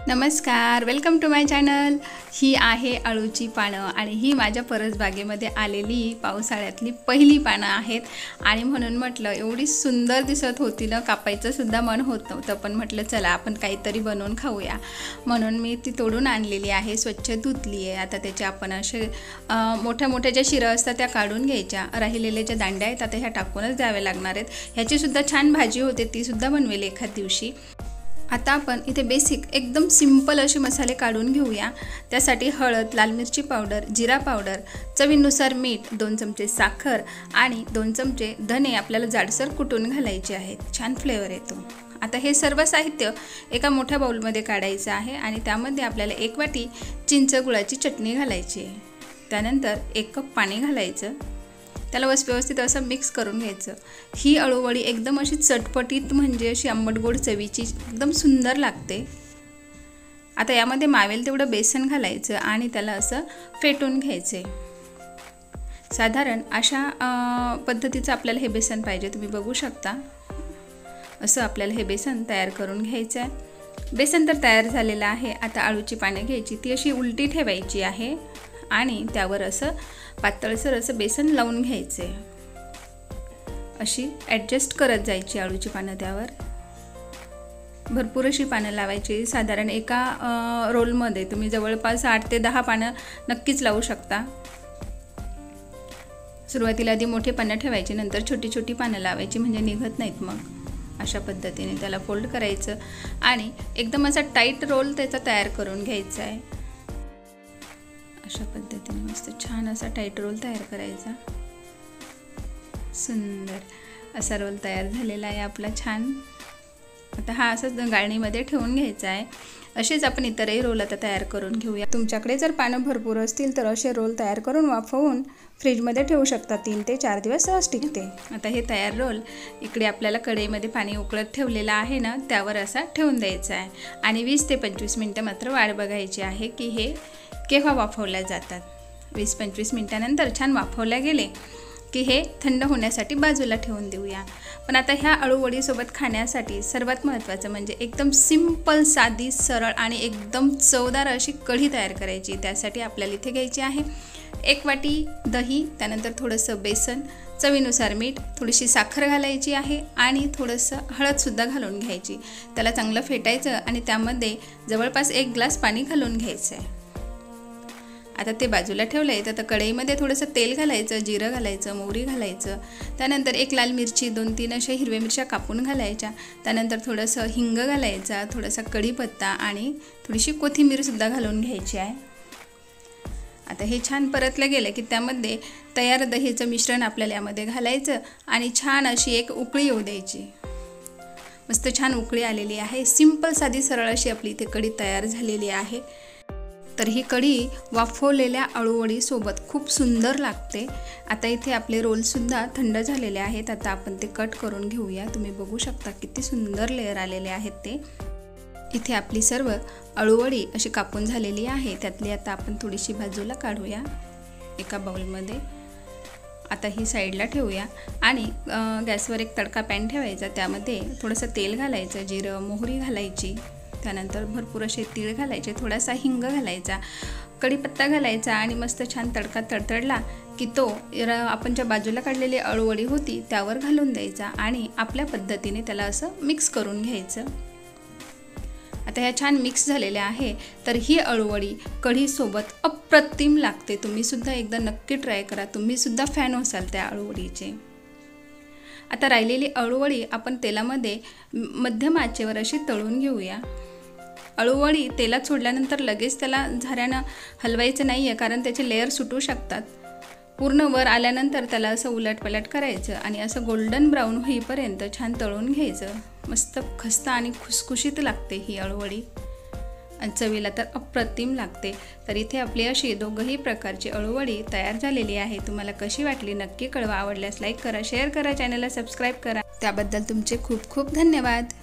नमस्कार, welcome to my channel. ही आहे अळूची पानं आणि ही माझ्या परसबागेमध्ये आलेली पावसाळ्यातली पहिली पानं आहेत आणि म्हणून म्हटलं एवढी सुंदर दिसत होती ना, कापायचं सुद्धा मन होत नव्हतं, पण म्हटलं चला आपण काहीतरी बनवून खाऊया म्हणून मी ती तोडून आणलेली आहे, स्वच्छ धुतली आहे। आता त्याचे आपण असे मोठ्या मोठ्या ज्या शिरा असतात त्या काढून घ्यायच्या, राहिलेल्या ज्या दांड्या आहेत आता ह्या टाकूनच द्यावे लागणार आहेत। ह्याची सुद्धा छान भाजी होते, ती सुद्धा बनवेल एखाद दिवशी। आता आपण इथे बेसिक एकदम सिंपल असे मसाले काढून घेऊया। त्यासाठी हळद, लाल मिरची पावडर, जिरा पावडर, चवीनुसार मीठ, 2 चमचे साखर आणि 2 चमचे धने आपल्याला जाडसर कुटून घालायचे आहेत, छान फ्लेवर येतो। आता हे सर्व साहित्य एका मोठ्या बाउलमध्ये काढायचं आहे आणि त्यामध्ये आपल्याला 1 वाटी चिंच गुळाची चटणी घालायची आहे। त्यानंतर 1 कप पाणी घालायचं, त्याला व्यवस्थित असं मिक्स करून घ्यायचं। ही अळूवडी एकदम अशी चटपटीत म्हणजे अशी आंबट गोड चवीची एकदम सुंदर लागते। आता यामध्ये मावेल तेवढं बेसन घालायचं आणि त्याला असं फेटून घ्यायचे। साधारण अशा पद्धतीचं आपल्याला हे बेसन पाहिजे, तुम्ही बघू शकता। असं आपल्याला हे बेसन तयार करून घ्यायचं आहे। बेसन तर तयार झालेलं आहे। आता अळूची पाने घ्यायची, ती अशी उलटी ठेवायची आहे आणि त्यावर असं पातळसर असं बेसन लावून घ्यायचे। अशी ॲडजस्ट करत जायची अळूची पानं, त्यावर भरपूर अशी पानं लावायची। साधारण एका रोलमध्ये तुम्ही जवळपास 8 ते 10 पानं नक्कीच लावू शकता। सुरुवातीला आधी मोठे पानं ठेवायचे, नंतर छोटी छोटी पानं लावायची, म्हणजे निघत नाहीत। मग अशा पद्धतीने त्याला फोल्ड करायचं आणि एकदम असा टाईट रोल त्याचा तयार करून घ्यायचा आहे। अशा पद्धतीने मस्त छान असा टाईट रोल तयार करायचा। सुंदर असा रोल तयार झालेला आहे आपला छान। आता हा असाच गाळणीमध्ये ठेवून घ्यायचा आहे। असेच आपण इतरही रोल आता तयार करून घेऊया। तुमच्याकडे जर पानं भरपूर असतील तर असे रोल तयार करून वाफवून फ्रीजमध्ये ठेवू शकता, 3 ते 4 दिवस सहज टिकते। आता हे तयार रोल इकडे आपल्याला कढईमध्ये पाणी उकळत ठेवलेलं आहे ना, त्यावर असा ठेवून द्यायचा आहे आणि 20 ते 25 मिनिटं मात्र वाट बघायची आहे की हे केव्हा वाफवल्या जातात। 20-25 मिनिटांनंतर छान वाफवल्या गेले की हे थंड होण्यासाठी बाजूला ठेवून देऊया। पण आता ह्या अळूवडीसोबत खाण्यासाठी सर्वात महत्त्वाचं म्हणजे एकदम सिंपल, साधी, सरळ आणि एकदम चवदार अशी कढी तयार करायची। त्यासाठी आपल्याला इथे घ्यायची आहे 1 वाटी दही, त्यानंतर थोडंसं बेसन, चवीनुसार मीठ, थोडीशी साखर घालायची आहे आणि थोडंसं हळदसुद्धा घालून घ्यायची। त्याला चांगलं फेटायचं आणि त्यामध्ये जवळपास 1 ग्लास पाणी घालून घ्यायचं आहे। आता ते बाजूला ठेवलं आहे, तर कढईमध्ये थोडंसं तेल घालायचं, जिरं घालायचं, मोहरी घालायचं, त्यानंतर 1 लाल मिरची, 2-3 अशा हिरव्या मिरच्या कापून घालायच्या, त्यानंतर थोडंसं हिंग घालायचा, थोडासा कढीपत्ता आणि थोडीशी कोथिंबीरसुद्धा घालून घ्यायची आहे। आता हे छान परतलं गेलं की त्यामध्ये तयार दहीचं मिश्रण आपल्याला यामध्ये घालायचं आणि छान अशी एक उकळी येऊ द्यायची। मस्त छान उकळी आलेली आहे। सिंपल, साधी, सरळ अशी आपली इथे कढी तयार झालेली आहे। तर ही कढी वाफवलेल्या अळूवडीसोबत खूप सुंदर लागते। आता इथे आपले रोलसुद्धा थंड झालेले आहेत। आता आपण ते कट करून घेऊया। तुम्ही बघू शकता किती सुंदर लेयर आलेले आहेत ते। इथे आपली सर्व अळूवडी अशी कापून झालेली आहे। त्यातली आता आपण थोडीशी बाजूला काढूया एका बाउलमध्ये। आता ही साईडला ठेवूया आणि गॅसवर एक तडका पॅन ठेवायचा, त्यामध्ये थोडंसं तेल घालायचं, जिरं, मोहरी घालायची, त्यानंतर भरपूर असे तीळ घालायचे, थोडासा हिंग घालायचा, कढीपत्ता घालायचा आणि मस्त छान तडका तडतडला की तो आपण ज्या बाजूला काढलेली अळूवडी होती त्यावर घालून द्यायचा आणि आपल्या पद्धतीने त्याला असं मिक्स करून घ्यायचं। आता ह्या छान मिक्स झालेल्या आहे। तर ही अळूवडी कढीसोबत अप्रतिम लागते। तुम्हीसुद्धा एकदा नक्की ट्राय करा, तुम्हीसुद्धा फॅन होसाल त्या अळूवडीचे। आता राहिलेली अळूवडी आपण तेलामध्ये मध्यम आचेवर अशी तळून घेऊया। अळूवडी तेलात सोडल्यानंतर लगेच त्याला झाऱ्यानं हलवायचं नाही आहे, कारण त्याचे लेयर सुटू शकतात। पूर्ण वर आल्यानंतर त्याला असं उलटपलट करायचं आणि असं गोल्डन ब्राऊन होईपर्यंत छान तळून घ्यायचं। मस्त खस्त आणि खुसखुशीत लागते ही अळूवडी आणि चवीला तर अप्रतिम लागते। तर इथे आपली अशी दोघंही प्रकारची अळूवडी तयार झालेली आहे। तुम्हाला कशी वाटली नक्की कळवा। आवडल्यास लाईक करा, शेअर करा, चॅनलला सबस्क्राईब करा। त्याबद्दल तुमचे खूप खूप धन्यवाद।